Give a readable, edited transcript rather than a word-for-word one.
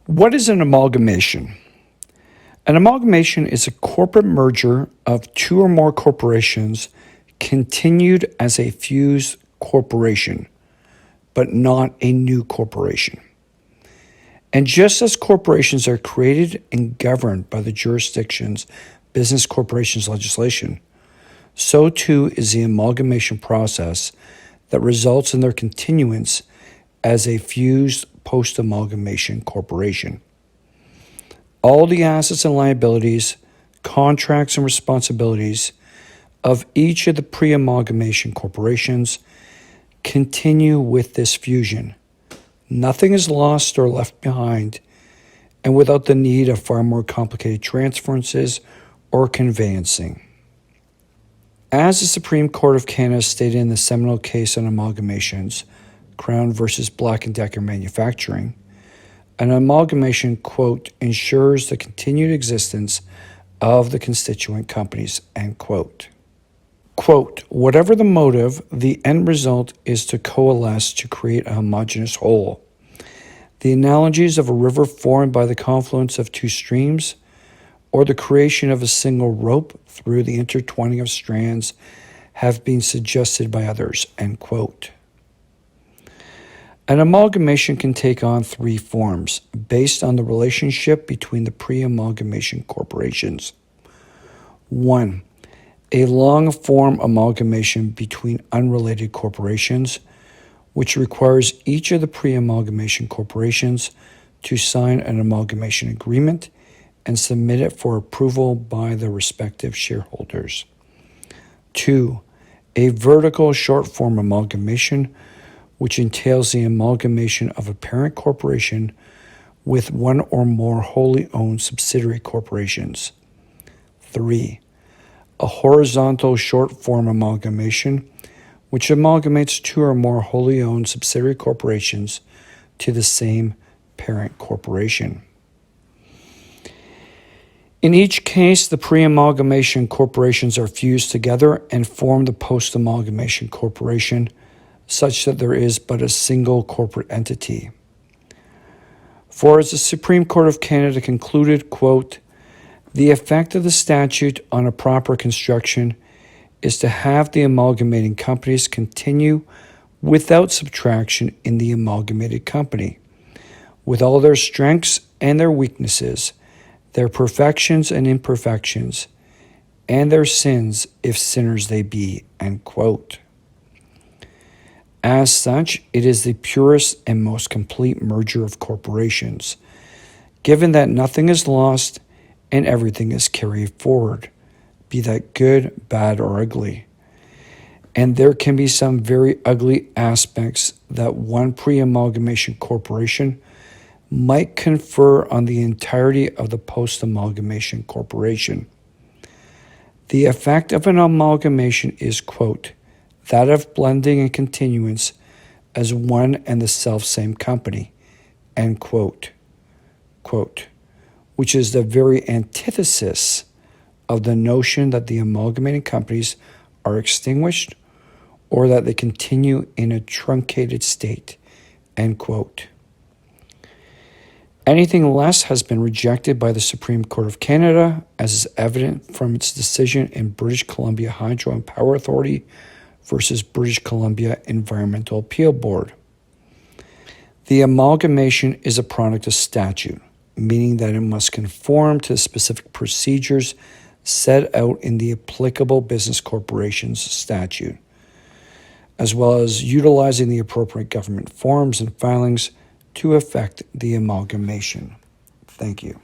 What is an amalgamation? An amalgamation is a corporate merger of two or more corporations continued as a fused corporation, but not a new corporation. And just as corporations are created and governed by the jurisdiction's business corporations legislation, so too is the amalgamation process that results in their continuance as a fused post-amalgamation corporation. All the assets and liabilities, contracts and responsibilities of each of the pre-amalgamation corporations continue with this fusion. Nothing is lost or left behind, and without the need of far more complicated transferences or conveyancing. As the Supreme Court of Canada stated in the seminal case on amalgamations, Crown versus Black & Decker Manufacturing, an amalgamation, quote, ensures the continued existence of the constituent companies, end quote. Quote, whatever the motive, the end result is to coalesce to create a homogeneous whole. The analogies of a river formed by the confluence of two streams, or the creation of a single rope through the intertwining of strands, have been suggested by others, end quote. An amalgamation can take on three forms based on the relationship between the pre-amalgamation corporations. 1. A long-form amalgamation between unrelated corporations, which requires each of the pre-amalgamation corporations to sign an amalgamation agreement and submit it for approval by the respective shareholders. 2. A vertical short-form amalgamation, which entails the amalgamation of a parent corporation with one or more wholly owned subsidiary corporations. 3. A horizontal short-form amalgamation, which amalgamates two or more wholly owned subsidiary corporations to the same parent corporation. In each case, the pre-amalgamation corporations are fused together and form the post-amalgamation corporation, such that there is but a single corporate entity. For as the Supreme Court of Canada concluded, quote, the effect of the statute on a proper construction is to have the amalgamating companies continue without subtraction in the amalgamated company, with all their strengths and their weaknesses, their perfections and imperfections, and their sins, if sinners they be, end quote. As such, it is the purest and most complete merger of corporations, given that nothing is lost and everything is carried forward, be that good, bad, or ugly. And there can be some very ugly aspects that one pre-amalgamation corporation might confer on the entirety of the post-amalgamation corporation. The effect of an amalgamation is, quote, that of blending and continuance as one and the self-same company, end quote, quote, which is the very antithesis of the notion that the amalgamating companies are extinguished or that they continue in a truncated state, end quote. Anything less has been rejected by the Supreme Court of Canada, as is evident from its decision in British Columbia Hydro and Power Authority versus British Columbia Environmental Appeal Board. The amalgamation is a product of statute, meaning that it must conform to the specific procedures set out in the applicable business corporations statute, as well as utilizing the appropriate government forms and filings to effect the amalgamation. Thank you.